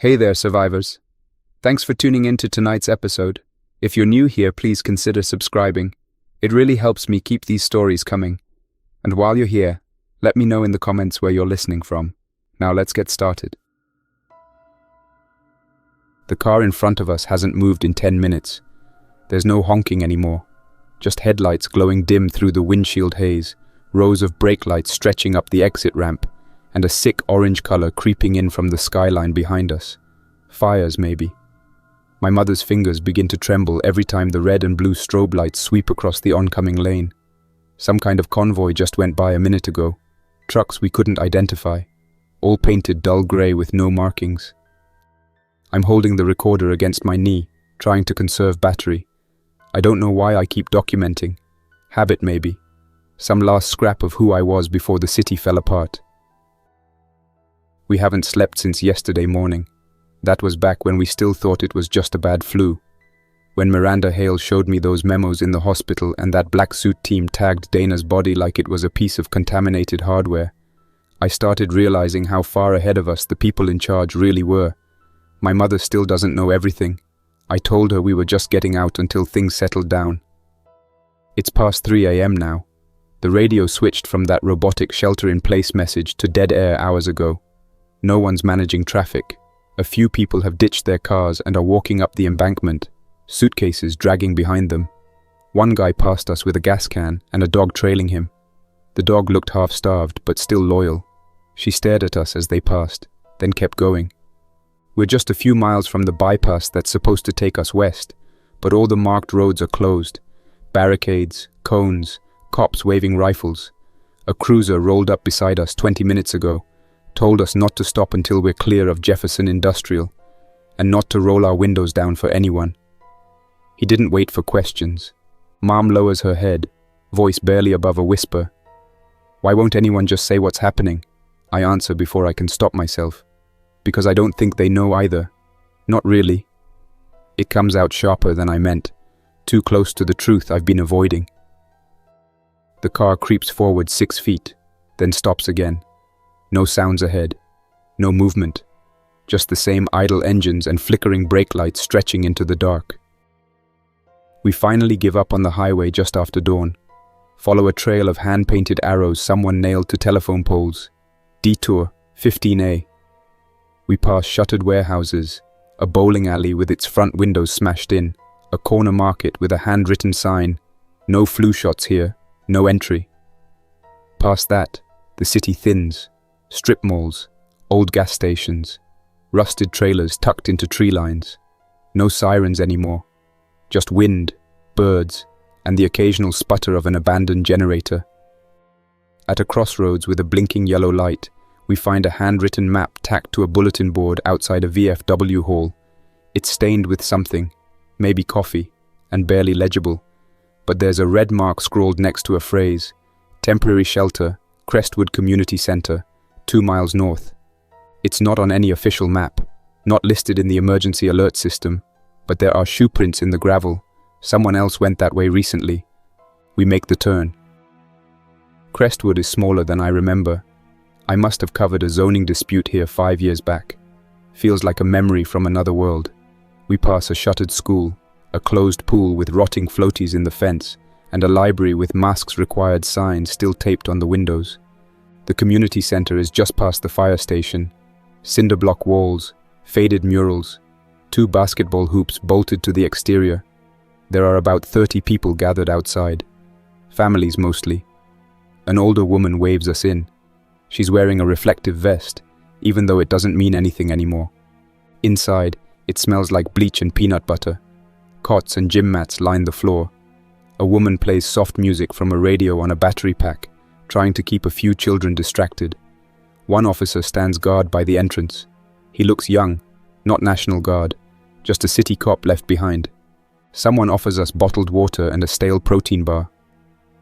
Hey there, survivors. Thanks for tuning in to tonight's episode. If you're new here, please consider subscribing. It really helps me keep these stories coming. And while you're here, let me know in the comments where you're listening from. Now let's get started. The car in front of us hasn't moved in 10 minutes. There's no honking anymore. Just headlights glowing dim through the windshield haze, rows of brake lights stretching up the exit ramp, and a sick orange color creeping in from the skyline behind us. Fires, maybe. My mother's fingers begin to tremble every time the red and blue strobe lights sweep across the oncoming lane. Some kind of convoy just went by a minute ago. Trucks we couldn't identify, all painted dull grey with no markings. I'm holding the recorder against my knee, trying to conserve battery. I don't know why I keep documenting. Habit, maybe. Some last scrap of who I was before the city fell apart. We haven't slept since yesterday morning. That was back when we still thought it was just a bad flu. When Miranda Hale showed me those memos in the hospital and that black suit team tagged Dana's body like it was a piece of contaminated hardware, I started realizing how far ahead of us the people in charge really were. My mother still doesn't know everything. I told her we were just getting out until things settled down. It's past 3 a.m. now. The radio switched from that robotic shelter-in-place message to dead air hours ago. No one's managing traffic. A few people have ditched their cars and are walking up the embankment, suitcases dragging behind them. One guy passed us with a gas can and a dog trailing him. The dog looked half-starved but still loyal. She stared at us as they passed, then kept going. We're just a few miles from the bypass that's supposed to take us west, but all the marked roads are closed. Barricades, cones, cops waving rifles. A cruiser rolled up beside us 20 minutes ago, told us not to stop until we're clear of Jefferson Industrial, and not to roll our windows down for anyone. He didn't wait for questions. Mom lowers her head, voice barely above a whisper. Why won't anyone just say what's happening? I answer before I can stop myself. Because I don't think they know either. Not really. It comes out sharper than I meant, too close to the truth I've been avoiding. The car creeps forward 6 feet, then stops again. No sounds ahead, no movement, just the same idle engines and flickering brake lights stretching into the dark. We finally give up on the highway just after dawn, follow a trail of hand-painted arrows someone nailed to telephone poles. Detour, 15A. We pass shuttered warehouses, a bowling alley with its front windows smashed in, a corner market with a handwritten sign, no flu shots here, no entry. Past that, the city thins, strip malls, old gas stations, rusted trailers tucked into tree lines, no sirens anymore, just wind, birds, and the occasional sputter of an abandoned generator. At a crossroads with a blinking yellow light, we find a handwritten map tacked to a bulletin board outside a VFW hall. It's stained with something, maybe coffee, and barely legible, but there's a red mark scrawled next to a phrase, Temporary Shelter, Crestwood Community Center, 2 miles north. It's not on any official map, not listed in the emergency alert system, but there are shoe prints in the gravel. Someone else went that way recently. We make the turn. Crestwood is smaller than I remember. I must have covered a zoning dispute here 5 years back. Feels like a memory from another world. We pass a shuttered school, a closed pool with rotting floaties in the fence, and a library with masks required signs still taped on the windows. The community center is just past the fire station. Cinder block walls, faded murals, 2 basketball hoops bolted to the exterior. There are about 30 people gathered outside. Families mostly. An older woman waves us in. She's wearing a reflective vest, even though it doesn't mean anything anymore. Inside, it smells like bleach and peanut butter. Cots and gym mats line the floor. A woman plays soft music from a radio on a battery pack, trying to keep a few children distracted. One officer stands guard by the entrance. He looks young, not National Guard, just a city cop left behind. Someone offers us bottled water and a stale protein bar.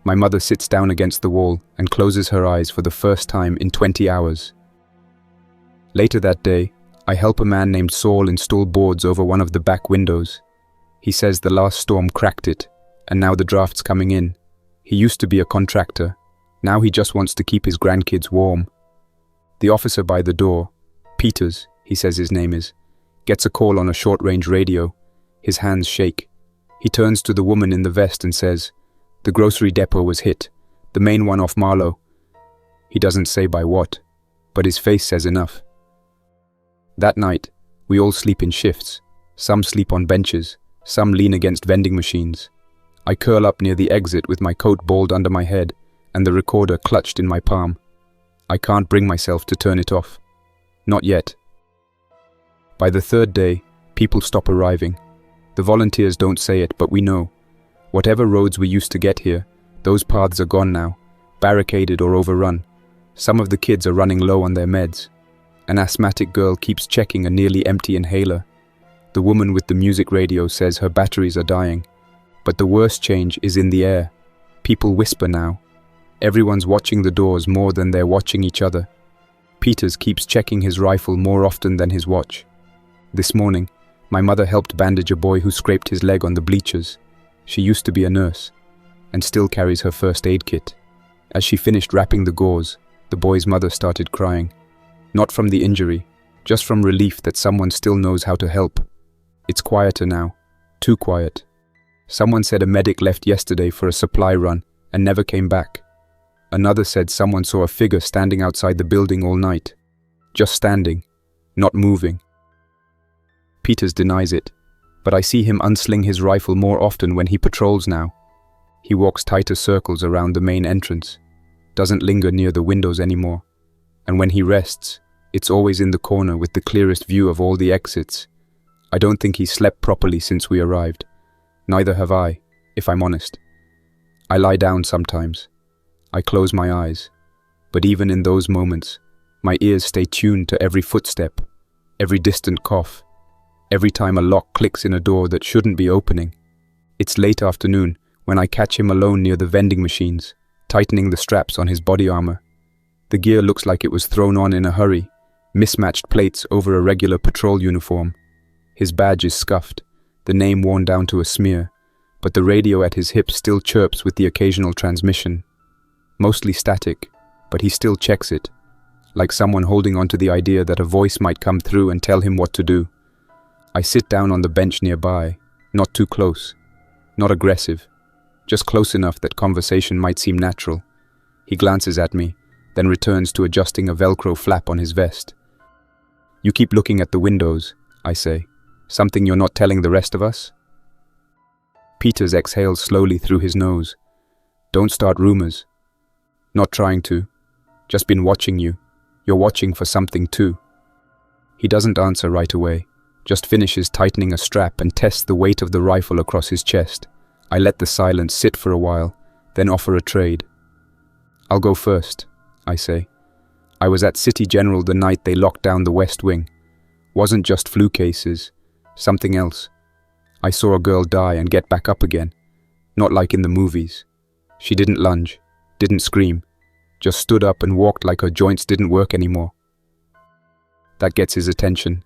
My mother sits down against the wall and closes her eyes for the first time in 20 hours. Later that day, I help a man named Saul install boards over one of the back windows. He says the last storm cracked it, and now the draft's coming in. He used to be a contractor. Now he just wants to keep his grandkids warm. The officer by the door, Peters, he says his name is, Gets a call on a short-range radio. His hands shake. He turns to the woman in the vest and says, "The grocery depot was hit. The main one off Marlow." He doesn't say by what, but his face says enough. That night, we all sleep in shifts. Some sleep on benches, some lean against vending machines. I curl up near the exit with my coat balled under my head and the recorder clutched in my palm. I can't bring myself to turn it off. Not yet. By the third day, people stop arriving. The volunteers don't say it, but we know. Whatever roads we used to get here, those paths are gone now, barricaded or overrun. Some of the kids are running low on their meds. An asthmatic girl keeps checking a nearly empty inhaler. The woman with the music radio says her batteries are dying. But the worst change is in the air. People whisper now. Everyone's watching the doors more than they're watching each other. Peters keeps checking his rifle more often than his watch. This morning, my mother helped bandage a boy who scraped his leg on the bleachers. She used to be a nurse, and still carries her first aid kit. As she finished wrapping the gauze, the boy's mother started crying. Not from the injury, just from relief that someone still knows how to help. It's quieter now, too quiet. Someone said a medic left yesterday for a supply run and never came back. Another said someone saw a figure standing outside the building all night. Just standing, not moving. Peters denies it, but I see him unsling his rifle more often when he patrols now. He walks tighter circles around the main entrance, doesn't linger near the windows anymore. And when he rests, it's always in the corner with the clearest view of all the exits. I don't think he's slept properly since we arrived. Neither have I, if I'm honest. I lie down sometimes. I close my eyes. But even in those moments, my ears stay tuned to every footstep, every distant cough, every time a lock clicks in a door that shouldn't be opening. It's late afternoon when I catch him alone near the vending machines, tightening the straps on his body armor. The gear looks like it was thrown on in a hurry, mismatched plates over a regular patrol uniform. His badge is scuffed, the name worn down to a smear, but the radio at his hip still chirps with the occasional transmission. Mostly static, but he still checks it, like someone holding on to the idea that a voice might come through and tell him what to do. I sit down on the bench nearby, not too close, not aggressive, just close enough that conversation might seem natural. He glances at me, then returns to adjusting a Velcro flap on his vest. "You keep looking at the windows," I say. "Something you're not telling the rest of us?" Peters exhales slowly through his nose. "Don't start rumors." "Not trying to. Just been watching you. You're watching for something too." He doesn't answer right away, just finishes tightening a strap and tests the weight of the rifle across his chest. I let the silence sit for a while, then offer a trade. "I'll go first," I say. "I was at City General the night they locked down the West Wing. Wasn't just flu cases, something else. I saw a girl die and get back up again, not like in the movies. She didn't lunge, didn't scream, just stood up and walked like her joints didn't work anymore." That gets his attention.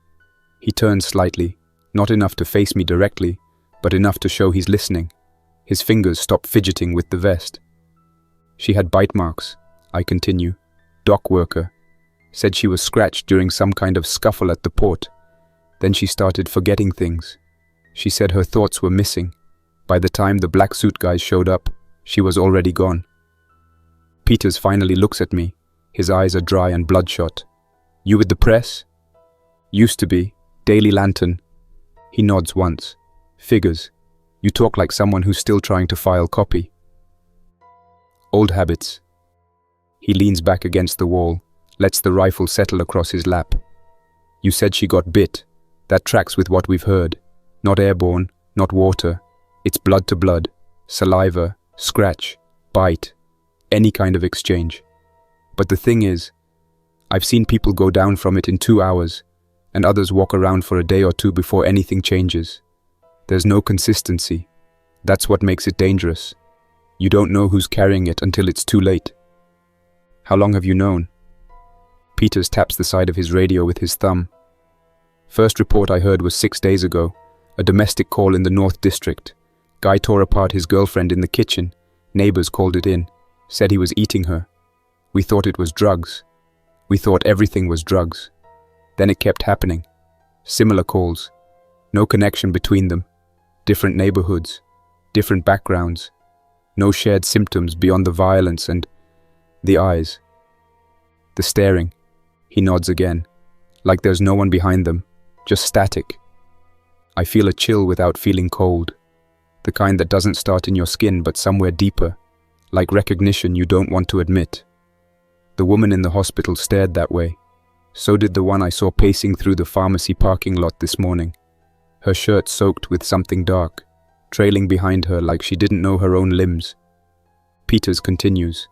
He turns slightly, not enough to face me directly, but enough to show he's listening. His fingers stop fidgeting with the vest. "She had bite marks," I continue. "Dock worker. Said she was scratched during some kind of scuffle at the port. Then she started forgetting things. She said her thoughts were missing. By the time the black suit guys showed up, she was already gone." Peters finally looks at me. His eyes are dry and bloodshot. "You with the press?" "Used to be. Daily Lantern." He nods once. "Figures. You talk like someone who's still trying to file copy." "Old habits." He leans back against the wall, lets the rifle settle across his lap. "You said she got bit. That tracks with what we've heard. Not airborne, not water. It's blood to blood, saliva, scratch, bite, any kind of exchange. But the thing is, I've seen people go down from it in 2 hours, and others walk around for a day or two before anything changes. There's no consistency. That's what makes it dangerous. You don't know who's carrying it until it's too late." "How long have you known?" Peters taps the side of his radio with his thumb. "First report I heard was 6 days ago. A domestic call in the North District. Guy tore apart his girlfriend in the kitchen. Neighbors called it in. Said he was eating her. We thought it was drugs. We thought everything was drugs. Then it kept happening. Similar calls. No connection between them. Different neighborhoods. Different backgrounds. No shared symptoms beyond the violence and the eyes. The staring. He nods again. Like there's no one behind them. Just static. I feel a chill without feeling cold. The kind that doesn't start in your skin but somewhere deeper. Like recognition you don't want to admit. The woman in the hospital stared that way. So did the one I saw pacing through the pharmacy parking lot this morning. Her shirt soaked with something dark, trailing behind her like she didn't know her own limbs. Peters continues.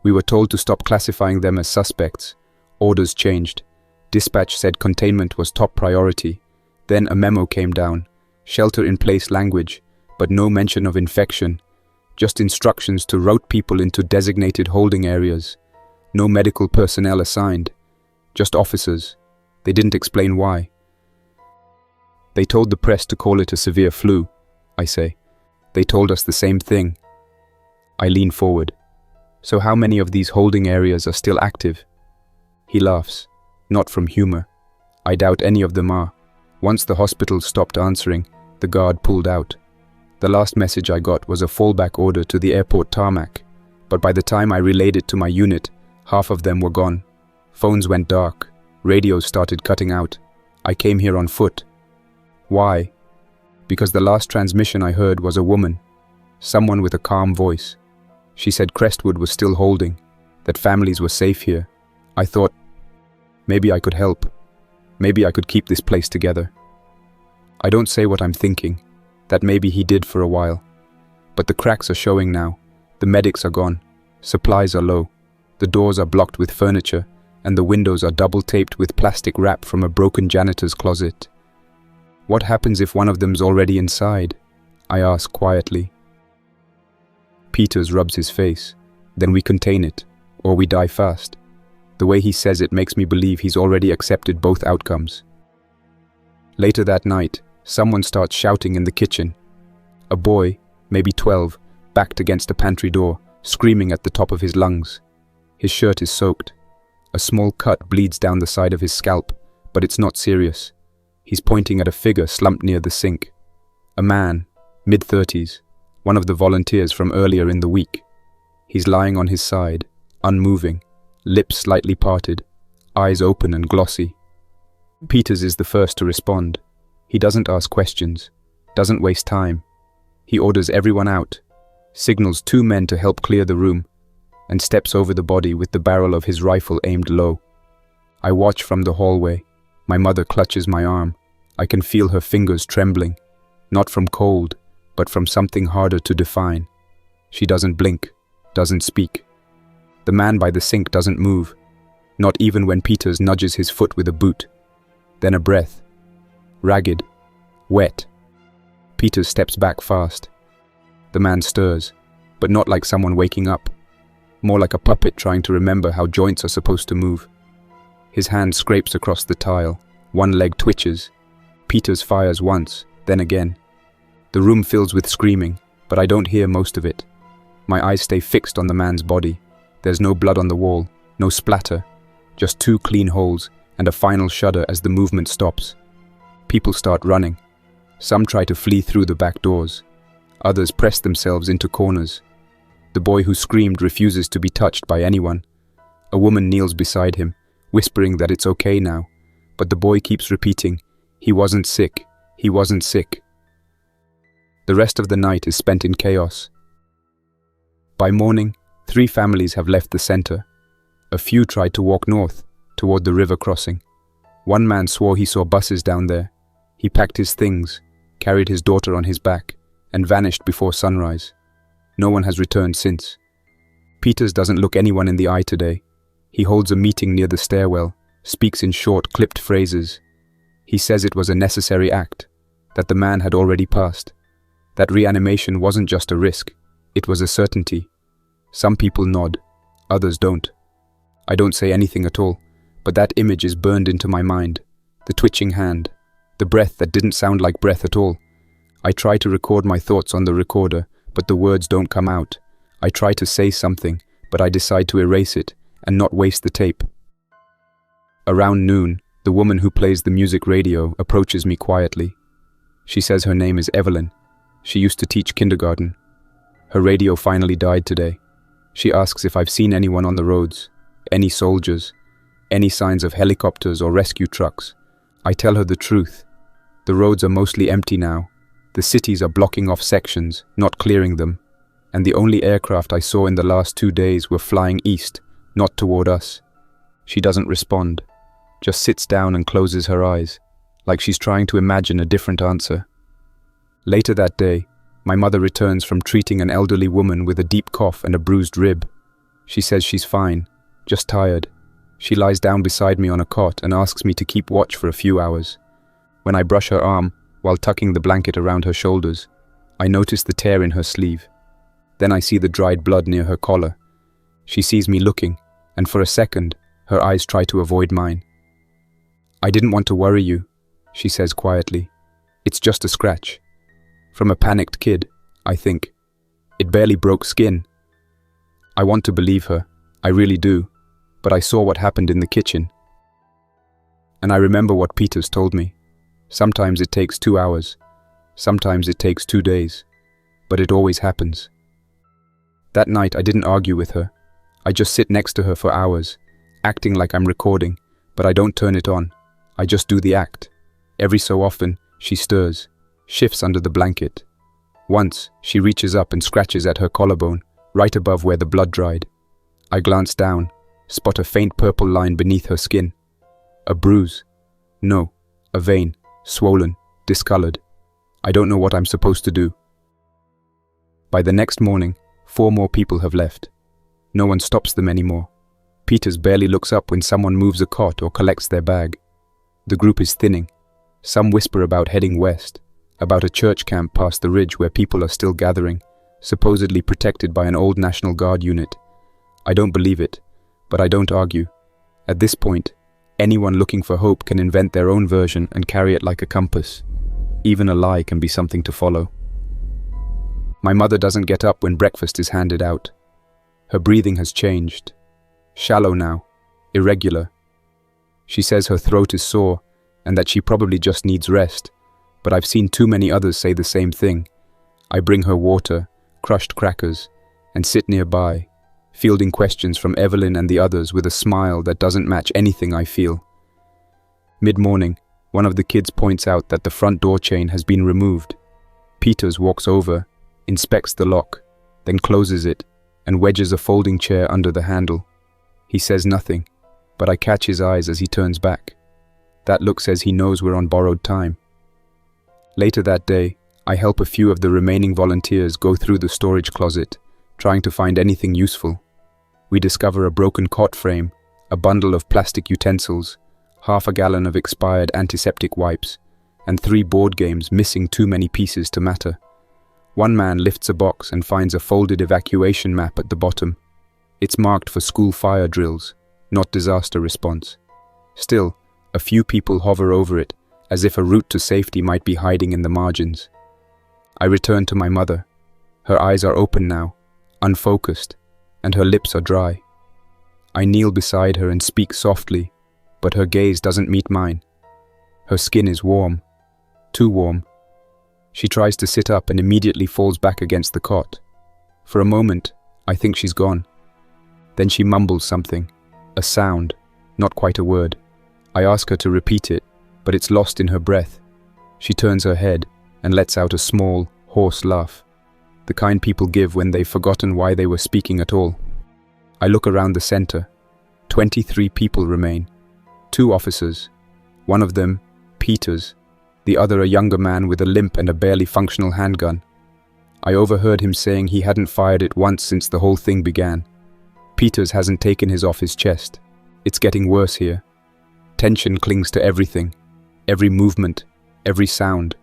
We were told to stop classifying them as suspects. Orders changed. Dispatch said containment was top priority. Then a memo came down. Shelter-in-place language, but no mention of infection. Just instructions to route people into designated holding areas. No medical personnel assigned. Just officers. They didn't explain why. They told the press to call it a severe flu, I say. They told us the same thing. I lean forward. So how many of these holding areas are still active? He laughs. Not from humor. I doubt any of them are. Once the hospital stopped answering, the guard pulled out. The last message I got was a fallback order to the airport tarmac, but by the time I relayed it to my unit, half of them were gone. Phones went dark. Radios started cutting out. I came here on foot. Why? Because the last transmission I heard was a woman. Someone with a calm voice. She said Crestwood was still holding, that families were safe here. I thought, maybe I could help. Maybe I could keep this place together. I don't say what I'm thinking. That maybe he did for a while. But the cracks are showing now. The medics are gone. Supplies are low. The doors are blocked with furniture, and the windows are double-taped with plastic wrap from a broken janitor's closet. What happens if one of them's already inside? I ask quietly. Peters rubs his face. Then we contain it, or we die fast. The way he says it makes me believe he's already accepted both outcomes. Later that night, someone starts shouting in the kitchen. A boy, maybe 12, backed against a pantry door, screaming at the top of his lungs. His shirt is soaked. A small cut bleeds down the side of his scalp, but it's not serious. He's pointing at a figure slumped near the sink. A man, mid-30s, one of the volunteers from earlier in the week. He's lying on his side, unmoving, lips slightly parted, eyes open and glossy. Peters is the first to respond. He doesn't ask questions, doesn't waste time. He orders everyone out, signals 2 men to help clear the room, and steps over the body with the barrel of his rifle aimed low. I watch from the hallway. My mother clutches my arm. I can feel her fingers trembling, not from cold, but from something harder to define. She doesn't blink, doesn't speak. The man by the sink doesn't move, not even when Peters nudges his foot with a boot. Then a breath. Ragged. Wet. Peters steps back fast. The man stirs, but not like someone waking up. More like a puppet trying to remember how joints are supposed to move. His hand scrapes across the tile. One leg twitches. Peters fires once, then again. The room fills with screaming, but I don't hear most of it. My eyes stay fixed on the man's body. There's no blood on the wall, no splatter, just 2 clean holes and a final shudder as the movement stops. People start running. Some try to flee through the back doors. Others press themselves into corners. The boy who screamed refuses to be touched by anyone. A woman kneels beside him, whispering that it's okay now, but the boy keeps repeating, "He wasn't sick, he wasn't sick." The rest of the night is spent in chaos. By morning, 3 families have left the center. A few tried to walk north, toward the river crossing. One man swore he saw buses down there. He packed his things, carried his daughter on his back, and vanished before sunrise. No one has returned since. Peters doesn't look anyone in the eye today. He holds a meeting near the stairwell, speaks in short, clipped phrases. He says it was a necessary act, that the man had already passed, that reanimation wasn't just a risk, it was a certainty. Some people nod, others don't. I don't say anything at all, but that image is burned into my mind. The twitching hand, the breath that didn't sound like breath at all. I try to record my thoughts on the recorder, but the words don't come out. I try to say something, but I decide to erase it and not waste the tape. Around noon, The woman who plays the music radio approaches me quietly. She says her name is Evelyn. She used to teach kindergarten. Her radio finally died today. She asks if I've seen anyone on the roads, any soldiers, any signs of helicopters or rescue trucks. I tell her the truth. The roads are mostly empty now. The cities are blocking off sections, not clearing them. And the only aircraft I saw in the last 2 days were flying east, not toward us. She doesn't respond, just sits down and closes her eyes, like she's trying to imagine a different answer. Later that day, my mother returns from treating an elderly woman with a deep cough and a bruised rib. She says she's fine, just tired. She lies down beside me on a cot and asks me to keep watch for a few hours. When I brush her arm, while tucking the blanket around her shoulders, I notice the tear in her sleeve. Then I see the dried blood near her collar. She sees me looking, and for a second, her eyes try to avoid mine. "I didn't want to worry you," she says quietly. "It's just a scratch. From a panicked kid, I think. It barely broke skin." I want to believe her, I really do, but I saw what happened in the kitchen. And I remember what Peters told me. Sometimes it takes 2 hours, sometimes it takes 2 days, but it always happens. That night I didn't argue with her. I just sit next to her for hours, acting like I'm recording, but I don't turn it on. I just do the act. Every so often, she stirs, shifts under the blanket. Once, she reaches up and scratches at her collarbone, right above where the blood dried. I glance down, spot a faint purple line beneath her skin. A bruise. No, a vein, swollen, discolored. I don't know what I'm supposed to do. By the next morning, 4 more people have left. No one stops them anymore. Peters barely looks up when someone moves a cot or collects their bag. The group is thinning. Some whisper about heading west, about a church camp past the ridge where people are still gathering, supposedly protected by an old National Guard unit. I don't believe it, but I don't argue. At this point, anyone looking for hope can invent their own version and carry it like a compass. Even a lie can be something to follow. My mother doesn't get up when breakfast is handed out. Her breathing has changed. Shallow now, irregular. She says her throat is sore and that she probably just needs rest, but I've seen too many others say the same thing. I bring her water, crushed crackers, and sit nearby, fielding questions from Evelyn and the others with a smile that doesn't match anything I feel. Mid-morning, one of the kids points out that the front door chain has been removed. Peters walks over, inspects the lock, then closes it, and wedges a folding chair under the handle. He says nothing, but I catch his eyes as he turns back. That look says he knows we're on borrowed time. Later that day, I help a few of the remaining volunteers go through the storage closet, trying to find anything useful. We discover a broken cot frame, a bundle of plastic utensils, half a gallon of expired antiseptic wipes, and 3 board games missing too many pieces to matter. One man lifts a box and finds a folded evacuation map at the bottom. It's marked for school fire drills, not disaster response. Still, a few people hover over it, as if a route to safety might be hiding in the margins. I return to my mother. Her eyes are open now, unfocused, and her lips are dry. I kneel beside her and speak softly, but her gaze doesn't meet mine. Her skin is warm, too warm. She tries to sit up and immediately falls back against the cot. For a moment, I think she's gone. Then she mumbles something, a sound, not quite a word. I ask her to repeat it, but it's lost in her breath. She turns her head and lets out a small, hoarse laugh, the kind people give when they've forgotten why they were speaking at all. I look around the center. 23 people remain. 2 officers. One of them, Peters. The other a younger man with a limp and a barely functional handgun. I overheard him saying he hadn't fired it once since the whole thing began. Peters hasn't taken his off his chest. It's getting worse here. Tension clings to everything. Every movement, every sound,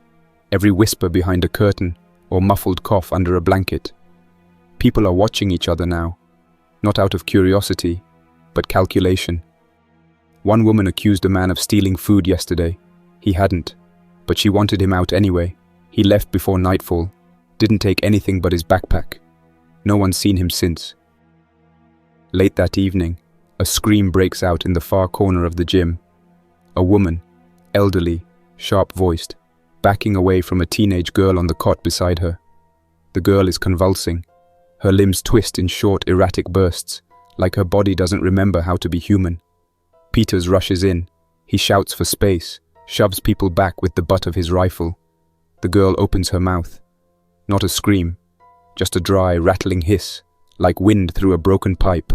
every whisper behind a curtain or muffled cough under a blanket. People are watching each other now, not out of curiosity, but calculation. One woman accused a man of stealing food yesterday. He hadn't, but she wanted him out anyway. He left before nightfall, didn't take anything but his backpack. No one's seen him since. Late that evening, a scream breaks out in the far corner of the gym. A woman, elderly, sharp-voiced, backing away from a teenage girl on the cot beside her. The girl is convulsing. Her limbs twist in short, erratic bursts, like her body doesn't remember how to be human. Peters rushes in. He shouts for space, shoves people back with the butt of his rifle. The girl opens her mouth. Not a scream, just a dry, rattling hiss, like wind through a broken pipe.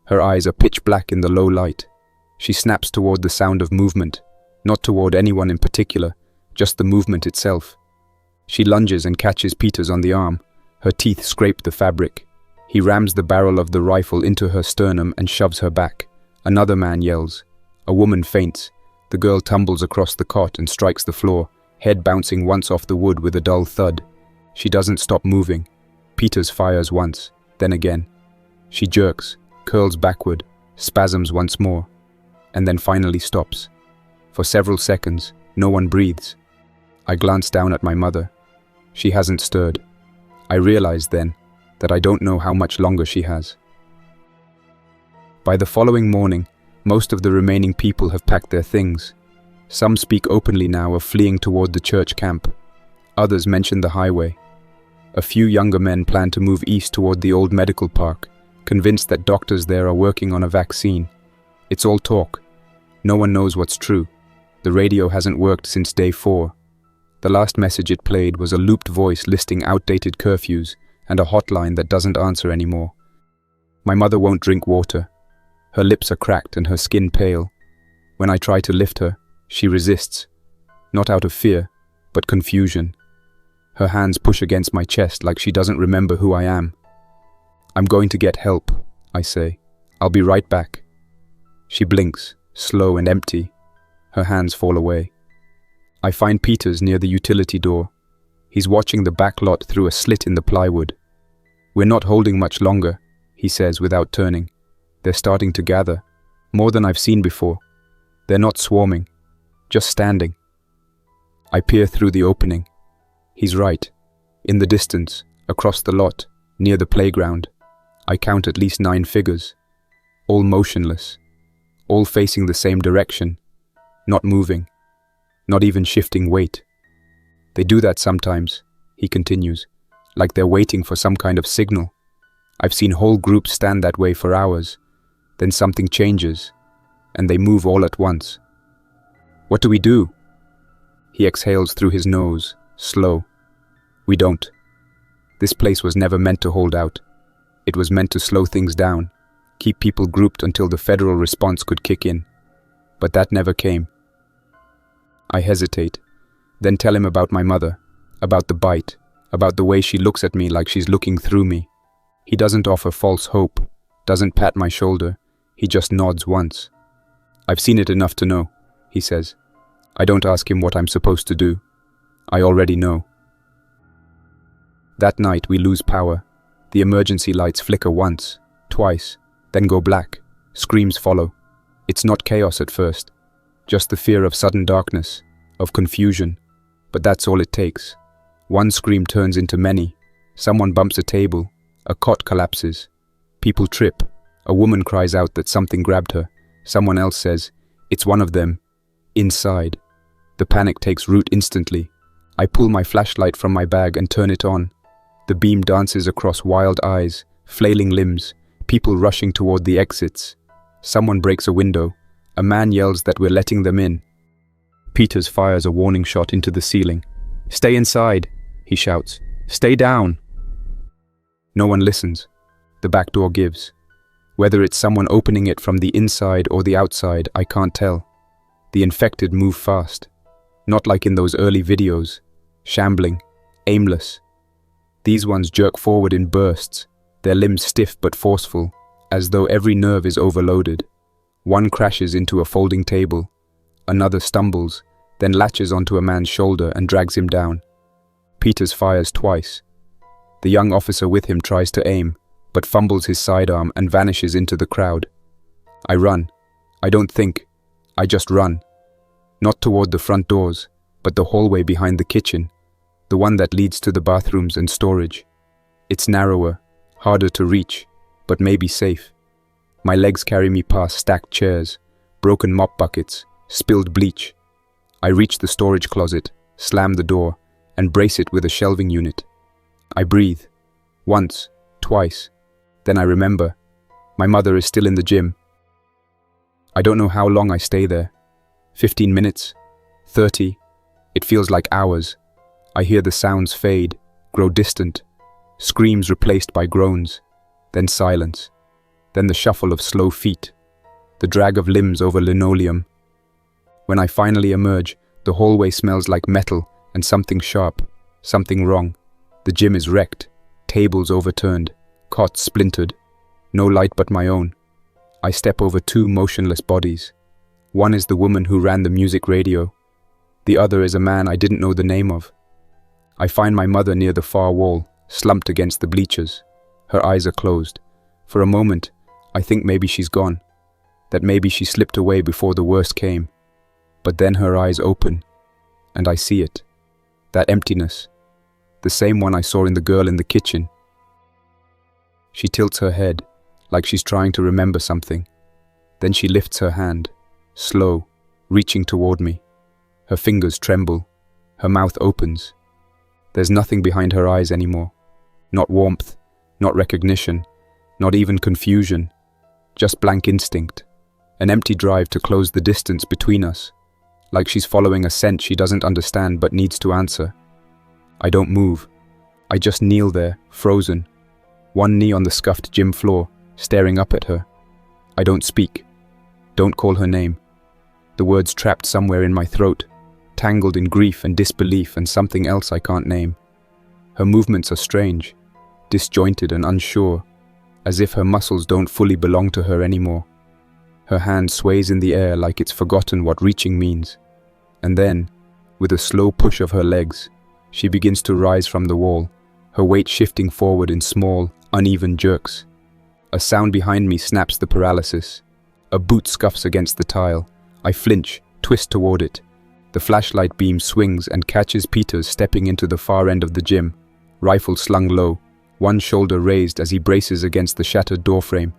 Her eyes are pitch black in the low light. She snaps toward the sound of movement, not toward anyone in particular, just the movement itself. She lunges and catches Peters on the arm. Her teeth scrape the fabric. He rams the barrel of the rifle into her sternum and shoves her back. Another man yells. A woman faints. The girl tumbles across the cot and strikes the floor, head bouncing once off the wood with a dull thud. She doesn't stop moving. Peters fires once, then again. She jerks, curls backward, spasms once more, and then finally stops. For several seconds, no one breathes. I glance down at my mother. She hasn't stirred. I realize then that I don't know how much longer she has. By the following morning, most of the remaining people have packed their things. Some speak openly now of fleeing toward the church camp. Others mention the highway. A few younger men plan to move east toward the old medical park, convinced that doctors there are working on a vaccine. It's all talk. No one knows what's true. The radio hasn't worked since day 4. The last message it played was a looped voice listing outdated curfews and a hotline that doesn't answer anymore. My mother won't drink water. Her lips are cracked and her skin pale. When I try to lift her, she resists. Not out of fear, but confusion. Her hands push against my chest like she doesn't remember who I am. I'm going to get help, I say. I'll be right back. She blinks, slow and empty. Her hands fall away. I find Peters near the utility door. He's watching the back lot through a slit in the plywood. We're not holding much longer, he says without turning. They're starting to gather, more than I've seen before. They're not swarming, just standing. I peer through the opening. He's right. In the distance, across the lot, near the playground, I count at least 9 figures, all motionless, all facing the same direction, not moving, not even shifting weight. They do that sometimes, he continues, like they're waiting for some kind of signal. I've seen whole groups stand that way for hours, then something changes, and they move all at once. What do we do? He exhales through his nose, slow. We don't. This place was never meant to hold out. It was meant to slow things down, keep people grouped until the federal response could kick in. But that never came. I hesitate, then tell him about my mother, about the bite, about the way she looks at me like she's looking through me. He doesn't offer false hope, doesn't pat my shoulder, he just nods once. I've seen it enough to know, he says. I don't ask him what I'm supposed to do. I already know. That night we lose power. The emergency lights flicker once, twice, then go black. Screams follow. It's not chaos at first. Just the fear of sudden darkness, of confusion. But that's all it takes. One scream turns into many. Someone bumps a table. A cot collapses. People trip. A woman cries out that something grabbed her. Someone else says, "It's one of them." Inside. The panic takes root instantly. I pull my flashlight from my bag and turn it on. The beam dances across wild eyes, flailing limbs, people rushing toward the exits. Someone breaks a window. A man yells that we're letting them in. Peters fires a warning shot into the ceiling. "Stay inside," he shouts. "Stay down." No one listens. The back door gives. Whether it's someone opening it from the inside or the outside, I can't tell. The infected move fast. Not like in those early videos. Shambling. Aimless. These ones jerk forward in bursts, their limbs stiff but forceful, as though every nerve is overloaded. One crashes into a folding table. Another stumbles, then latches onto a man's shoulder and drags him down. Peters fires twice. The young officer with him tries to aim, but fumbles his sidearm and vanishes into the crowd. I run. I don't think. I just run. Not toward the front doors, but the hallway behind the kitchen, the one that leads to the bathrooms and storage. It's narrower, harder to reach, but maybe safe. My legs carry me past stacked chairs, broken mop buckets, spilled bleach. I reach the storage closet, slam the door, and brace it with a shelving unit. I breathe. Once, twice. Then I remember. My mother is still in the gym. I don't know how long I stay there. 15 minutes? 30? It feels like hours. I hear the sounds fade, grow distant. Screams replaced by groans. Then silence. Then the shuffle of slow feet. The drag of limbs over linoleum. When I finally emerge, the hallway smells like metal and something sharp, something wrong. The gym is wrecked, tables overturned, cots splintered. No light but my own. I step over two motionless bodies. One is the woman who ran the music radio. The other is a man I didn't know the name of. I find my mother near the far wall, slumped against the bleachers. Her eyes are closed. For a moment, I think maybe she's gone. That maybe she slipped away before the worst came. But then her eyes open, and I see it. That emptiness. The same one I saw in the girl in the kitchen. She tilts her head, like she's trying to remember something. Then she lifts her hand, slow, reaching toward me. Her fingers tremble. Her mouth opens. There's nothing behind her eyes anymore. Not warmth, not recognition, not even confusion. Just blank instinct. An empty drive to close the distance between us. Like she's following a scent she doesn't understand but needs to answer. I don't move. I just kneel there, frozen. One knee on the scuffed gym floor, staring up at her. I don't speak. Don't call her name. The words trapped somewhere in my throat, tangled in grief and disbelief and something else I can't name. Her movements are strange, disjointed and unsure, as if her muscles don't fully belong to her anymore. Her hand sways in the air like it's forgotten what reaching means. And then, with a slow push of her legs, she begins to rise from the wall, her weight shifting forward in small, uneven jerks. A sound behind me snaps the paralysis. A boot scuffs against the tile. I flinch, twist toward it. The flashlight beam swings and catches Peters stepping into the far end of the gym, rifle slung low, one shoulder raised as he braces against the shattered doorframe.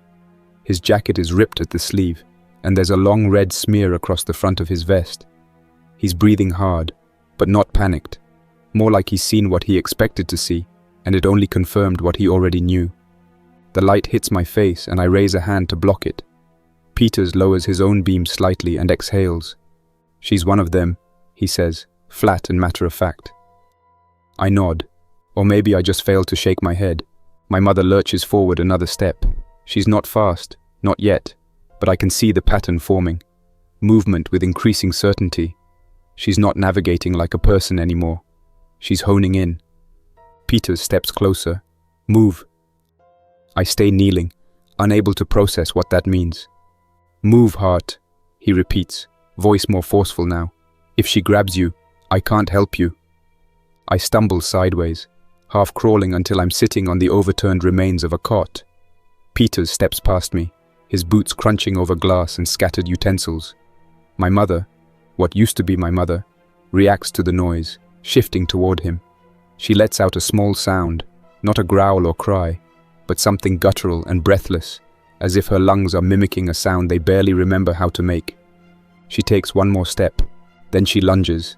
His jacket is ripped at the sleeve, and there's a long red smear across the front of his vest. He's breathing hard, but not panicked. More like he's seen what he expected to see, and it only confirmed what he already knew. The light hits my face and I raise a hand to block it. Peters lowers his own beam slightly and exhales. "She's one of them," he says, flat and matter-of-fact. I nod, or maybe I just failed to shake my head. My mother lurches forward another step. She's not fast, not yet, but I can see the pattern forming. Movement with increasing certainty. She's not navigating like a person anymore. She's honing in. Peters steps closer. "Move." I stay kneeling, unable to process what that means. "Move, Hart," he repeats, voice more forceful now. "If she grabs you, I can't help you." I stumble sideways, half crawling until I'm sitting on the overturned remains of a cot. Peters steps past me, his boots crunching over glass and scattered utensils. My mother, what used to be my mother, reacts to the noise, shifting toward him. She lets out a small sound, not a growl or cry, but something guttural and breathless, as if her lungs are mimicking a sound they barely remember how to make. She takes one more step, then she lunges.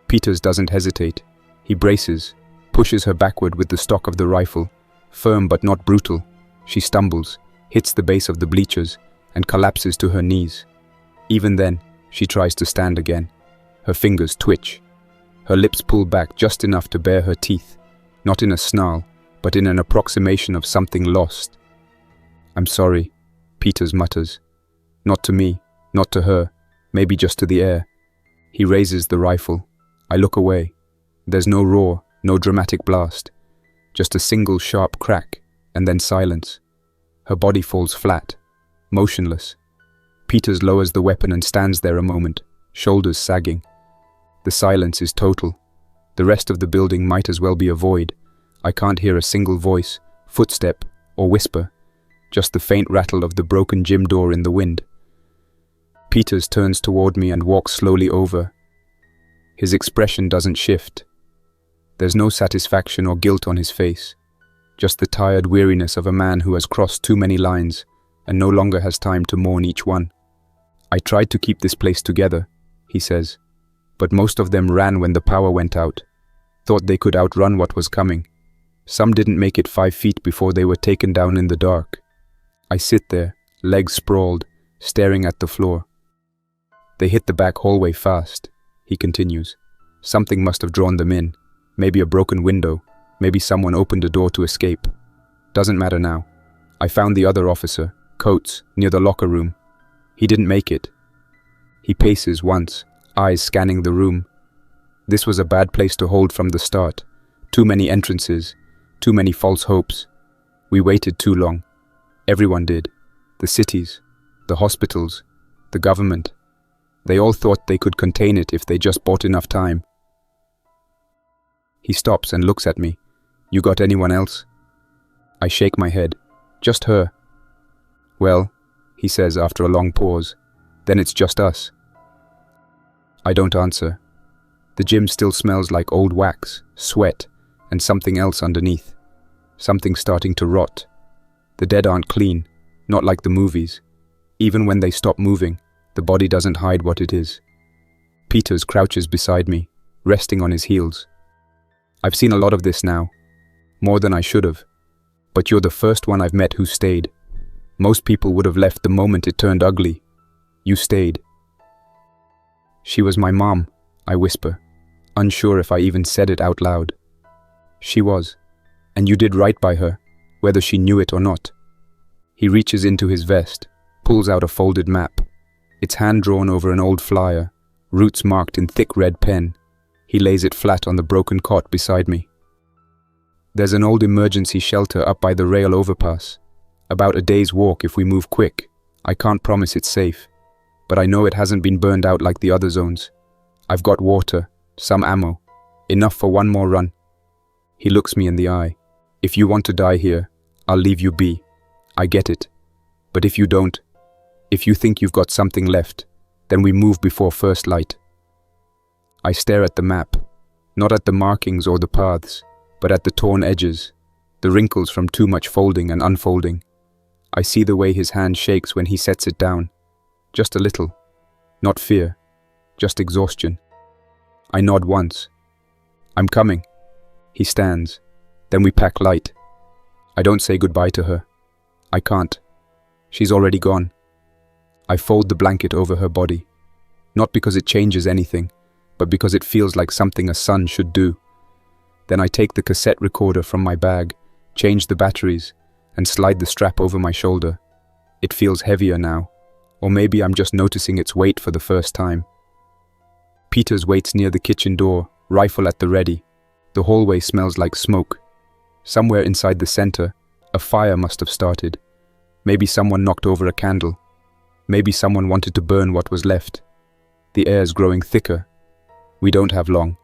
Peters doesn't hesitate. He braces, pushes her backward with the stock of the rifle, firm but not brutal. She stumbles, hits the base of the bleachers, and collapses to her knees. Even then, she tries to stand again. Her fingers twitch. Her lips pull back just enough to bare her teeth, not in a snarl, but in an approximation of something lost. "I'm sorry," Peters mutters. Not to me, not to her, maybe just to the air. He raises the rifle. I look away. There's no roar, no dramatic blast. Just a single sharp crack, and then silence. Her body falls flat, motionless. Peters lowers the weapon and stands there a moment, shoulders sagging. The silence is total. The rest of the building might as well be a void. I can't hear a single voice, footstep, or whisper, just the faint rattle of the broken gym door in the wind. Peters turns toward me and walks slowly over. His expression doesn't shift. There's no satisfaction or guilt on his face, just the tired weariness of a man who has crossed too many lines and no longer has time to mourn each one. I tried to keep this place together, he says, but most of them ran when the power went out, thought they could outrun what was coming. Some didn't make it 5 feet before they were taken down in the dark. I sit there, legs sprawled, staring at the floor. They hit the back hallway fast, he continues. Something must have drawn them in. Maybe a broken window. Maybe someone opened a door to escape. Doesn't matter now. I found the other officer, Coates, near the locker room. He didn't make it. He paces once, eyes scanning the room. This was a bad place to hold from the start. Too many entrances, too many false hopes. We waited too long. Everyone did. The cities, the hospitals, the government. They all thought they could contain it if they just bought enough time. He stops and looks at me. You got anyone else? I shake my head. Just her. Well, he says after a long pause, then it's just us. I don't answer. The gym still smells like old wax, sweat, and something else underneath. Something starting to rot. The dead aren't clean, not like the movies. Even when they stop moving, the body doesn't hide what it is. Peters crouches beside me, resting on his heels. I've seen a lot of this now, more than I should have, but you're the first one I've met who stayed. Most people would have left the moment it turned ugly. You stayed. She was my mom, I whisper, unsure if I even said it out loud. She was, and you did right by her, whether she knew it or not. He reaches into his vest, pulls out a folded map. It's hand-drawn over an old flyer, routes marked in thick red pen. He lays it flat on the broken cot beside me. There's an old emergency shelter up by the rail overpass. About a day's walk if we move quick. I can't promise it's safe, but I know it hasn't been burned out like the other zones. I've got water, some ammo, enough for one more run. He looks me in the eye. If you want to die here, I'll leave you be. I get it. But if you don't, if you think you've got something left, then we move before first light. I stare at the map, not at the markings or the paths, but at the torn edges, the wrinkles from too much folding and unfolding. I see the way his hand shakes when he sets it down. Just a little. Not fear, just exhaustion. I nod once. I'm coming. He stands. Then we pack light. I don't say goodbye to her. I can't. She's already gone. I fold the blanket over her body. Not because it changes anything, but because it feels like something a son should do. Then I take the cassette recorder from my bag, change the batteries, and slide the strap over my shoulder. It feels heavier now, or maybe I'm just noticing its weight for the first time. Peters waits near the kitchen door, rifle at the ready. The hallway smells like smoke. Somewhere inside the center, a fire must have started. Maybe someone knocked over a candle. Maybe someone wanted to burn what was left. The air's growing thicker. We don't have long.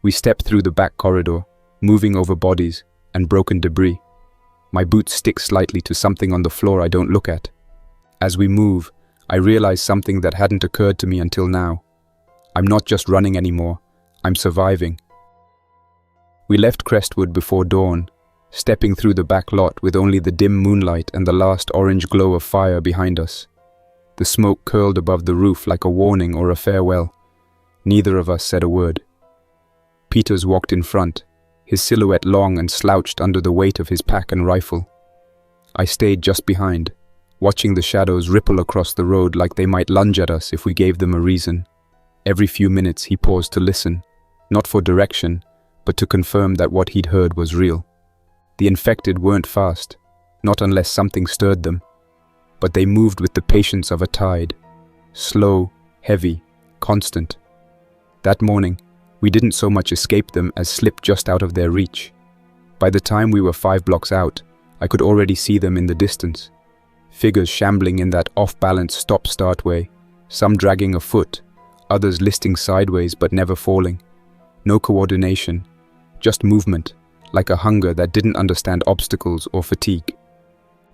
We step through the back corridor, moving over bodies and broken debris. My boots stick slightly to something on the floor I don't look at. As we move, I realize something that hadn't occurred to me until now. I'm not just running anymore, I'm surviving. We left Crestwood before dawn, stepping through the back lot with only the dim moonlight and the last orange glow of fire behind us. The smoke curled above the roof like a warning or a farewell. Neither of us said a word. Peters walked in front, his silhouette long and slouched under the weight of his pack and rifle. I stayed just behind, watching the shadows ripple across the road like they might lunge at us if we gave them a reason. Every few minutes he paused to listen, not for direction, but to confirm that what he'd heard was real. The infected weren't fast, not unless something stirred them, but they moved with the patience of a tide, slow, heavy, constant. That morning, we didn't so much escape them as slip just out of their reach. By the time we were 5 blocks out, I could already see them in the distance. Figures shambling in that off-balance stop-start way, some dragging a foot, others listing sideways but never falling. No coordination, just movement, like a hunger that didn't understand obstacles or fatigue.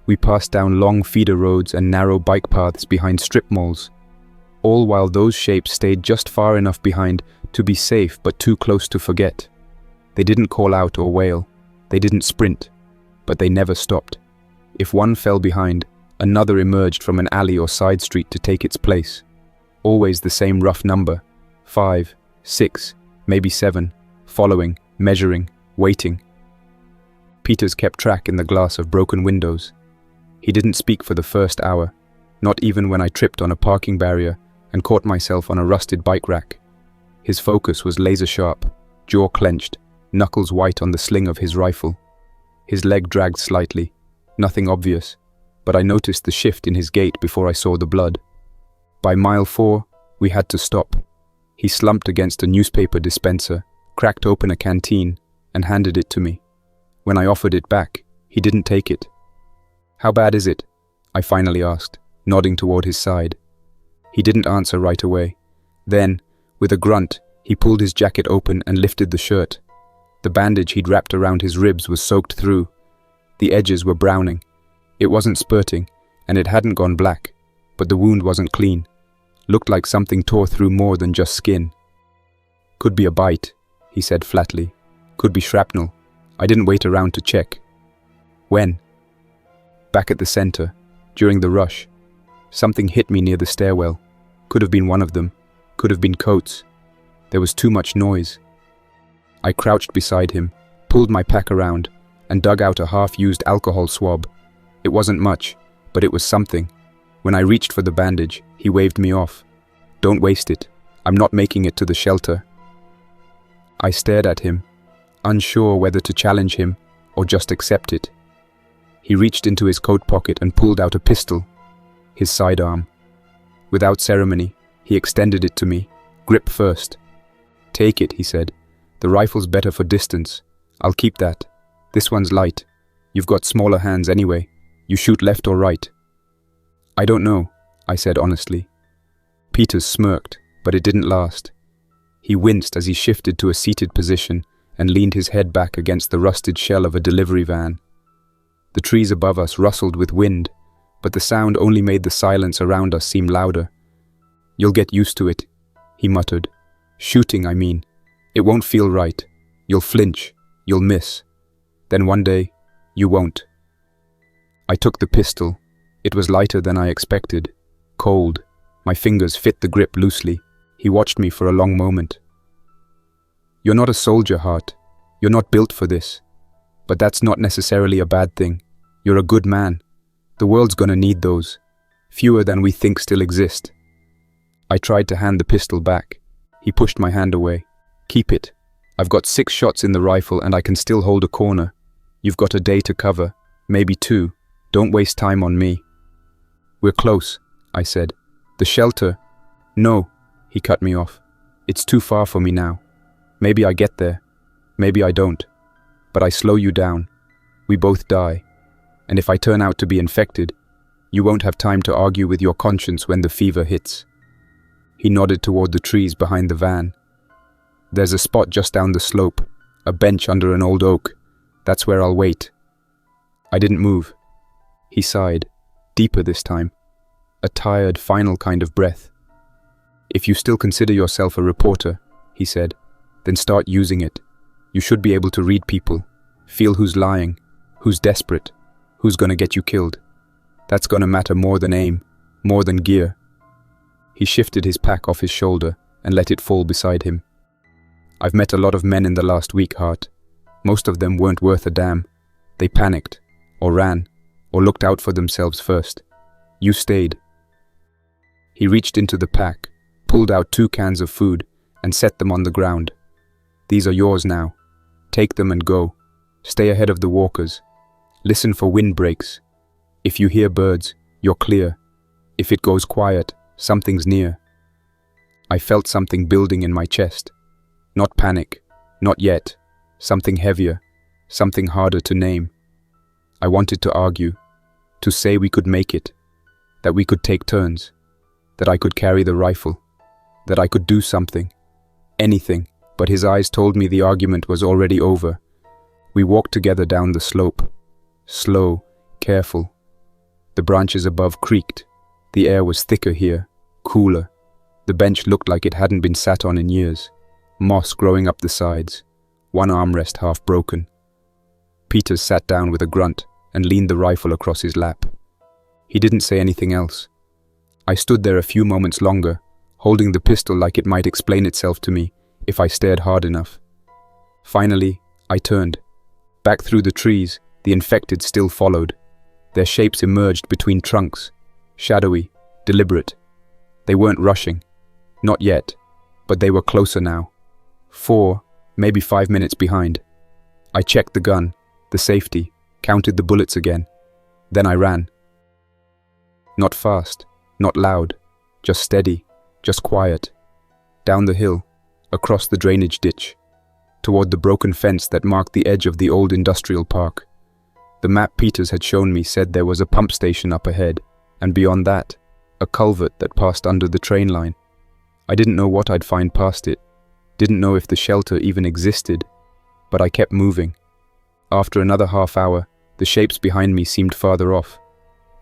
We passed down long feeder roads and narrow bike paths behind strip malls, all while those shapes stayed just far enough behind to be safe but too close to forget. They didn't call out or wail, they didn't sprint, but they never stopped. If one fell behind, Another emerged from an alley or side street to take its place. Always the same rough number. 5, 6, maybe 7, following, measuring, waiting. Peters kept track in the glass of broken windows. He didn't speak for the first hour, not even when I tripped on a parking barrier and caught myself on a rusted bike rack. His focus was laser-sharp, jaw clenched, knuckles white on the sling of his rifle. His leg dragged slightly, nothing obvious, but I noticed the shift in his gait before I saw the blood. By mile 4, we had to stop. He slumped against a newspaper dispenser, cracked open a canteen, and handed it to me. When I offered it back, he didn't take it. "How bad is it?" I finally asked, nodding toward his side. He didn't answer right away. Then, with a grunt, he pulled his jacket open and lifted the shirt. The bandage he'd wrapped around his ribs was soaked through. The edges were browning. It wasn't spurting, and it hadn't gone black, but the wound wasn't clean. Looked like something tore through more than just skin. "Could be a bite," he said flatly. "Could be shrapnel. I didn't wait around to check." "When?" "Back at the center, during the rush. Something hit me near the stairwell. Could have been one of them. Could have been Coates. There was too much noise." I crouched beside him, pulled my pack around, and dug out a half-used alcohol swab. It wasn't much, but it was something. When I reached for the bandage, he waved me off. "Don't waste it. I'm not making it to the shelter." I stared at him, unsure whether to challenge him or just accept it. He reached into his coat pocket and pulled out a pistol, his sidearm. Without ceremony, he extended it to me, grip first. "Take it," he said. "The rifle's better for distance. I'll keep that. This one's light. You've got smaller hands anyway. You shoot left or right?" "I don't know," I said honestly. Peters smirked, but it didn't last. He winced as he shifted to a seated position and leaned his head back against the rusted shell of a delivery van. The trees above us rustled with wind, but the sound only made the silence around us seem louder. "You'll get used to it," he muttered. "Shooting, I mean. It won't feel right. You'll flinch. You'll miss. Then one day, you won't." I took the pistol. It was lighter than I expected. Cold. My fingers fit the grip loosely. He watched me for a long moment. "You're not a soldier, Hart. You're not built for this. But that's not necessarily a bad thing. You're a good man. The world's gonna need those. Fewer than we think still exist." I tried to hand the pistol back. He pushed my hand away. "Keep it. I've got 6 shots in the rifle and I can still hold a corner. You've got a day to cover, maybe 2. Don't waste time on me." "We're close," I said. "The shelter—" "No," he cut me off. "It's too far for me now. Maybe I get there. Maybe I don't. But I slow you down. We both die. And if I turn out to be infected, you won't have time to argue with your conscience when the fever hits." He nodded toward the trees behind the van. "There's a spot just down the slope, a bench under an old oak. That's where I'll wait." I didn't move. He sighed, deeper this time, a tired, final kind of breath. "If you still consider yourself a reporter," he said, "then start using it. You should be able to read people, feel who's lying, who's desperate, who's gonna get you killed. That's gonna matter more than aim, more than gear." He shifted his pack off his shoulder and let it fall beside him. "I've met a lot of men in the last week, Hart. Most of them weren't worth a damn. They panicked, or ran, or looked out for themselves first. You stayed." He reached into the pack, pulled out 2 cans of food, and set them on the ground. "These are yours now. Take them and go. Stay ahead of the walkers. Listen for windbreaks. If you hear birds, you're clear. If it goes quiet, something's near." I felt something building in my chest. Not panic, not yet. Something heavier, something harder to name. I wanted to argue, to say we could make it, that we could take turns, that I could carry the rifle, that I could do something, anything, but his eyes told me the argument was already over. We walked together down the slope, slow, careful. The branches above creaked. The air was thicker here, cooler. The bench looked like it hadn't been sat on in years, moss growing up the sides, one armrest half broken. Peters sat down with a grunt and leaned the rifle across his lap. He didn't say anything else. I stood there a few moments longer, holding the pistol like it might explain itself to me if I stared hard enough. Finally, I turned. Back through the trees, the infected still followed. Their shapes emerged between trunks, shadowy, deliberate. They weren't rushing. Not yet, but they were closer now. 4, maybe 5 minutes behind. I checked the gun, the safety, counted the bullets again. Then I ran. Not fast, not loud, just steady, just quiet. Down the hill, across the drainage ditch, toward the broken fence that marked the edge of the old industrial park. The map Peters had shown me said there was a pump station up ahead, and beyond that, a culvert that passed under the train line. I didn't know what I'd find past it, didn't know if the shelter even existed, but I kept moving. After another half hour, the shapes behind me seemed farther off.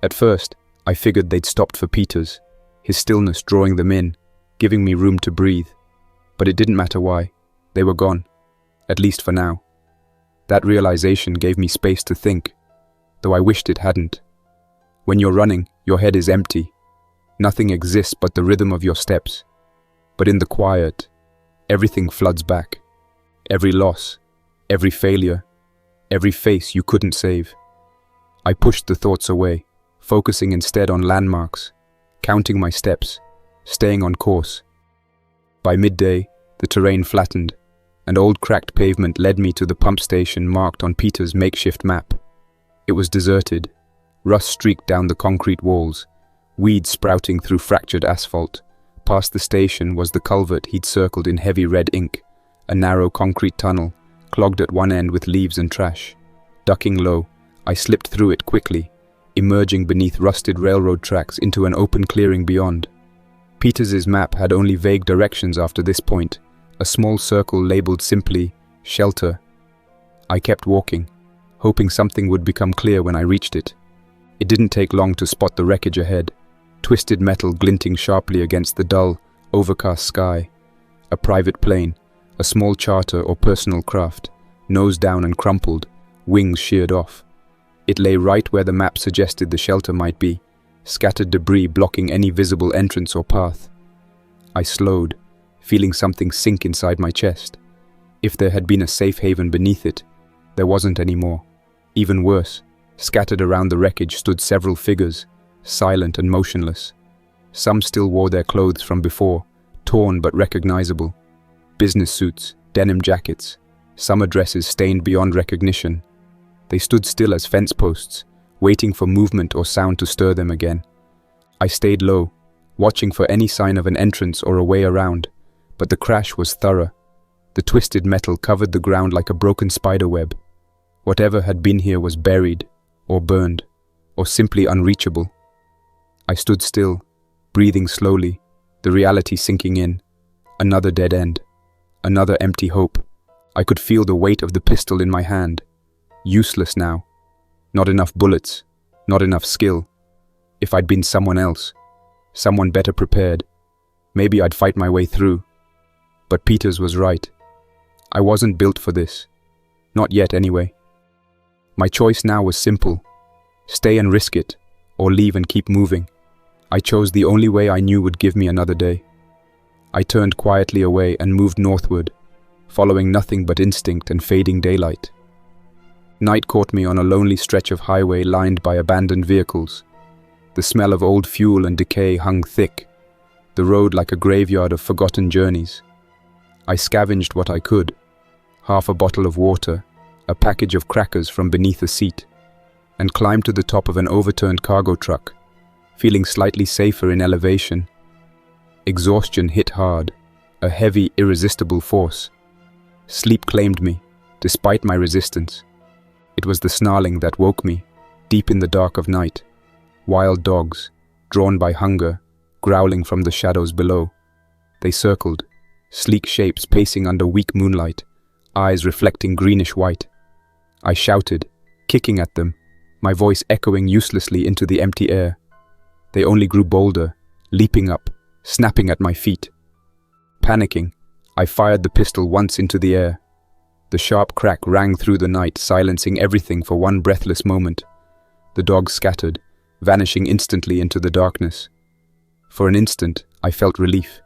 At first, I figured they'd stopped for Peters, his stillness drawing them in, giving me room to breathe. But it didn't matter why. They were gone, at least for now. That realization gave me space to think, though I wished it hadn't. When you're running, your head is empty. Nothing exists but the rhythm of your steps. But in the quiet, everything floods back. Every loss, every failure, every face you couldn't save. I pushed the thoughts away, focusing instead on landmarks, counting my steps, staying on course. By midday, the terrain flattened, and old cracked pavement led me to the pump station marked on Peter's makeshift map. It was deserted, rust streaked down the concrete walls, weeds sprouting through fractured asphalt. Past the station was the culvert he'd circled in heavy red ink, a narrow concrete tunnel, clogged at one end with leaves and trash. Ducking low, I slipped through it quickly, emerging beneath rusted railroad tracks into an open clearing beyond. Peters's map had only vague directions after this point, a small circle labeled simply, shelter. I kept walking, hoping something would become clear when I reached it. It didn't take long to spot the wreckage ahead, twisted metal glinting sharply against the dull, overcast sky. A private plane, a small charter or personal craft, nose down and crumpled, wings sheared off. It lay right where the map suggested the shelter might be, scattered debris blocking any visible entrance or path. I slowed, feeling something sink inside my chest. If there had been a safe haven beneath it, there wasn't anymore. Even worse, scattered around the wreckage stood several figures, silent and motionless. Some still wore their clothes from before, torn but recognizable. Business suits, denim jackets, summer dresses stained beyond recognition. They stood still as fence posts, waiting for movement or sound to stir them again. I stayed low, watching for any sign of an entrance or a way around, but the crash was thorough. The twisted metal covered the ground like a broken spiderweb. Whatever had been here was buried, or burned, or simply unreachable. I stood still, breathing slowly, the reality sinking in. Another dead end. Another empty hope. I could feel the weight of the pistol in my hand. Useless now. Not enough bullets. Not enough skill. If I'd been someone else, someone better prepared, maybe I'd fight my way through. But Peters was right. I wasn't built for this. Not yet, anyway. My choice now was simple. Stay and risk it, or leave and keep moving. I chose the only way I knew would give me another day. I turned quietly away and moved northward, following nothing but instinct and fading daylight. Night caught me on a lonely stretch of highway lined by abandoned vehicles. The smell of old fuel and decay hung thick, the road like a graveyard of forgotten journeys. I scavenged what I could, half a bottle of water, a package of crackers from beneath a seat, and climbed to the top of an overturned cargo truck, feeling slightly safer in elevation. Exhaustion hit hard, a heavy, irresistible force. Sleep claimed me, despite my resistance. It was the snarling that woke me, deep in the dark of night. Wild dogs, drawn by hunger, growling from the shadows below. They circled, sleek shapes pacing under weak moonlight, eyes reflecting greenish white. I shouted, kicking at them, my voice echoing uselessly into the empty air. They only grew bolder, leaping up, snapping at my feet. Panicking, I fired the pistol once into the air. The sharp crack rang through the night, silencing everything for one breathless moment. The dogs scattered, vanishing instantly into the darkness. For an instant, I felt relief.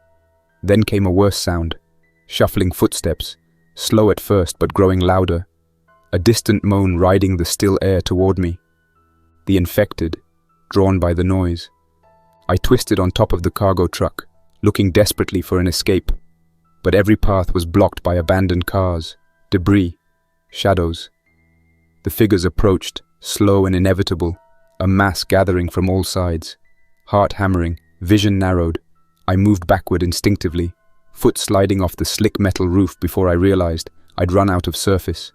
Then came a worse sound. Shuffling footsteps, slow at first but growing louder. A distant moan riding the still air toward me. The infected, drawn by the noise. I twisted on top of the cargo truck, looking desperately for an escape. But every path was blocked by abandoned cars, debris, shadows. The figures approached, slow and inevitable, a mass gathering from all sides. Heart hammering, vision narrowed. I moved backward instinctively, foot sliding off the slick metal roof before I realized I'd run out of surface.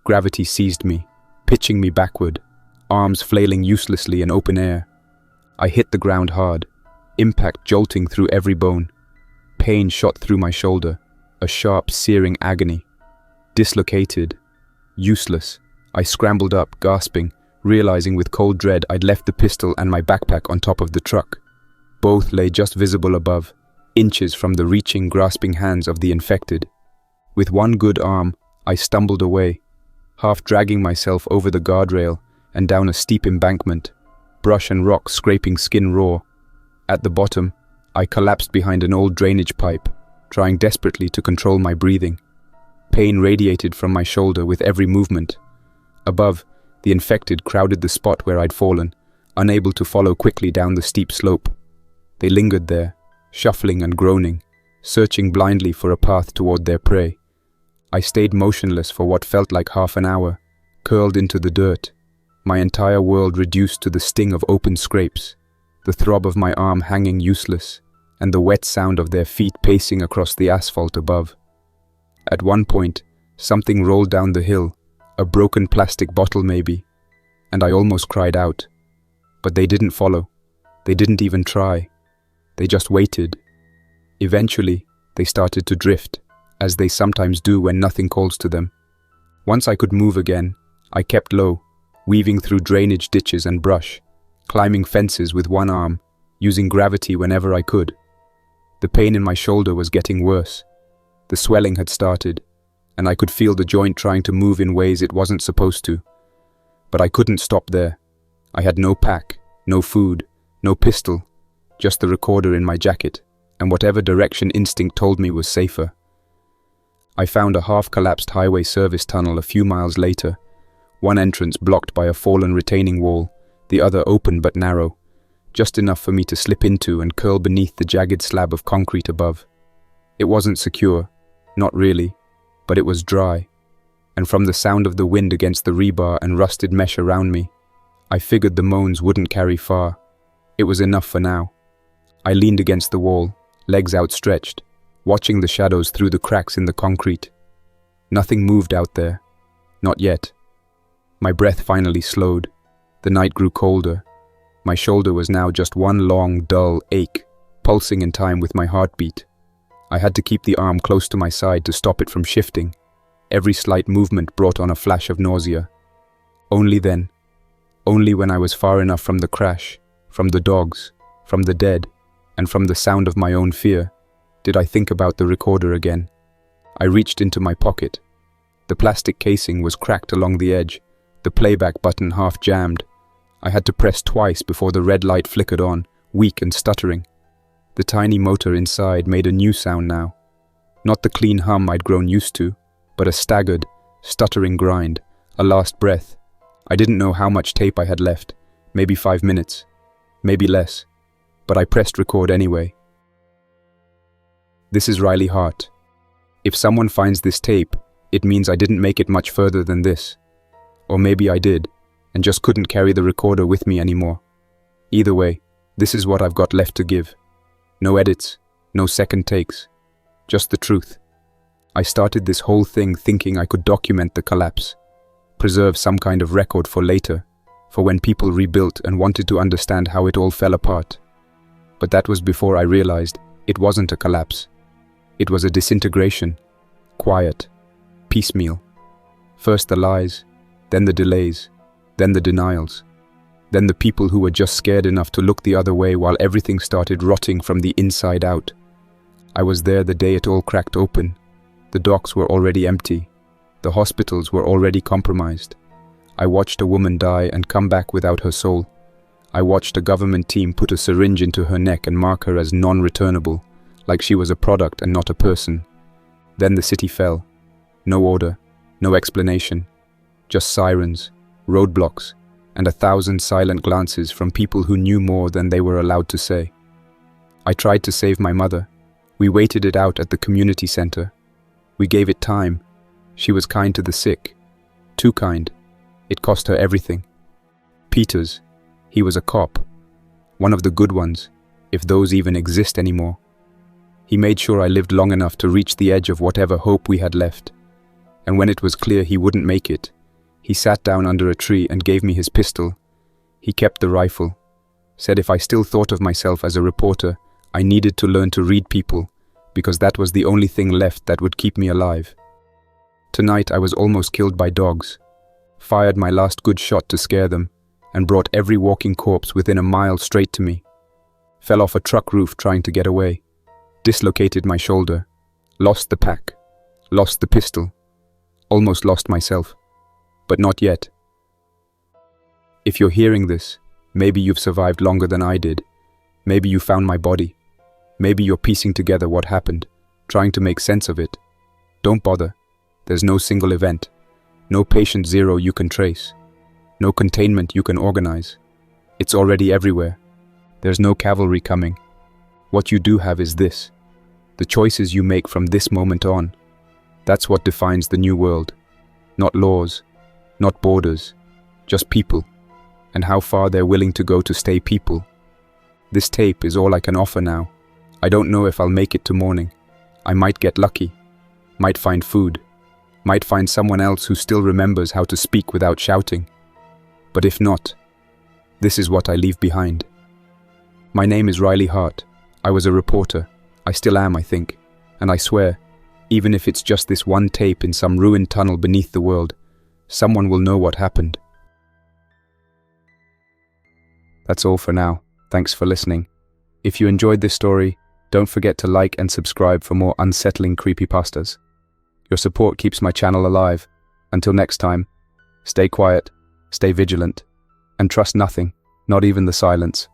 Gravity seized me, pitching me backward, arms flailing uselessly in open air. I hit the ground hard, impact jolting through every bone. Pain shot through my shoulder, a sharp, searing agony. Dislocated, useless, I scrambled up, gasping, realizing with cold dread I'd left the pistol and my backpack on top of the truck. Both lay just visible above, inches from the reaching, grasping hands of the infected. With one good arm, I stumbled away, half dragging myself over the guardrail and down a steep embankment, brush and rock scraping skin raw. At the bottom, I collapsed behind an old drainage pipe, trying desperately to control my breathing. Pain radiated from my shoulder with every movement. Above, the infected crowded the spot where I'd fallen, unable to follow quickly down the steep slope. They lingered there, shuffling and groaning, searching blindly for a path toward their prey. I stayed motionless for what felt like half an hour, curled into the dirt, my entire world reduced to the sting of open scrapes, the throb of my arm hanging useless, and the wet sound of their feet pacing across the asphalt above. At one point, something rolled down the hill, a broken plastic bottle maybe, and I almost cried out. But they didn't follow. They didn't even try. They just waited. Eventually, they started to drift, as they sometimes do when nothing calls to them. Once I could move again, I kept low, weaving through drainage ditches and brush, climbing fences with one arm, using gravity whenever I could. The pain in my shoulder was getting worse. The swelling had started, and I could feel the joint trying to move in ways it wasn't supposed to. But I couldn't stop there. I had no pack, no food, no pistol, just the recorder in my jacket, and whatever direction instinct told me was safer. I found a half-collapsed highway service tunnel a few miles later, one entrance blocked by a fallen retaining wall, the other open but narrow, just enough for me to slip into and curl beneath the jagged slab of concrete above. It wasn't secure, not really, but it was dry, and from the sound of the wind against the rebar and rusted mesh around me, I figured the moans wouldn't carry far. It was enough for now. I leaned against the wall, legs outstretched, watching the shadows through the cracks in the concrete. Nothing moved out there. Not yet. My breath finally slowed. The night grew colder. My shoulder was now just one long, dull ache, pulsing in time with my heartbeat. I had to keep the arm close to my side to stop it from shifting. Every slight movement brought on a flash of nausea. Only then, only when I was far enough from the crash, from the dogs, from the dead, and from the sound of my own fear, did I think about the recorder again. I reached into my pocket. The plastic casing was cracked along the edge, the playback button half jammed. I had to press twice before the red light flickered on, weak and stuttering. The tiny motor inside made a new sound now. Not the clean hum I'd grown used to, but a staggered, stuttering grind, a last breath. I didn't know how much tape I had left, maybe 5 minutes, maybe less, but I pressed record anyway. This is Riley Hart. If someone finds this tape, it means I didn't make it much further than this. Or maybe I did, and just couldn't carry the recorder with me anymore. Either way, this is what I've got left to give. No edits, no second takes, just the truth. I started this whole thing thinking I could document the collapse, preserve some kind of record for later, for when people rebuilt and wanted to understand how it all fell apart. But that was before I realized it wasn't a collapse. It was a disintegration, quiet, piecemeal. First the lies, then the delays, then the denials, then the people who were just scared enough to look the other way while everything started rotting from the inside out. I was there the day it all cracked open. The docks were already empty. The hospitals were already compromised. I watched a woman die and come back without her soul. I watched a government team put a syringe into her neck and mark her as non-returnable, like she was a product and not a person. Then the city fell. No order, no explanation, just sirens, roadblocks, and 1,000 silent glances from people who knew more than they were allowed to say. I tried to save my mother. We waited it out at the community center. We gave it time. She was kind to the sick. Too kind. It cost her everything. Peters, he was a cop. One of the good ones, if those even exist anymore. He made sure I lived long enough to reach the edge of whatever hope we had left. And when it was clear he wouldn't make it, he sat down under a tree and gave me his pistol. He kept the rifle, said if I still thought of myself as a reporter, I needed to learn to read people, because that was the only thing left that would keep me alive. Tonight I was almost killed by dogs, fired my last good shot to scare them, and brought every walking corpse within a mile straight to me. Fell off a truck roof trying to get away, dislocated my shoulder, lost the pack, lost the pistol, almost lost myself, but not yet. If you're hearing this, maybe you've survived longer than I did. Maybe you found my body. Maybe you're piecing together what happened, trying to make sense of it. Don't bother. There's no single event, no patient zero you can trace, no containment you can organize. It's already everywhere. There's no cavalry coming. What you do have is this: the choices you make from this moment on. That's what defines the new world. Not laws, not borders, just people, and how far they're willing to go to stay people. This tape is all I can offer now. I don't know if I'll make it to morning. I might get lucky, might find food, might find someone else who still remembers how to speak without shouting. But if not, this is what I leave behind. My name is Hart. I was a reporter. I still am, I think. And I swear, even if it's just this one tape in some ruined tunnel beneath the world, someone will know what happened. That's all for now. Thanks for listening. If you enjoyed this story, don't forget to like and subscribe for more unsettling creepypastas. Your support keeps my channel alive. Until next time, stay quiet, stay vigilant, and trust nothing, not even the silence.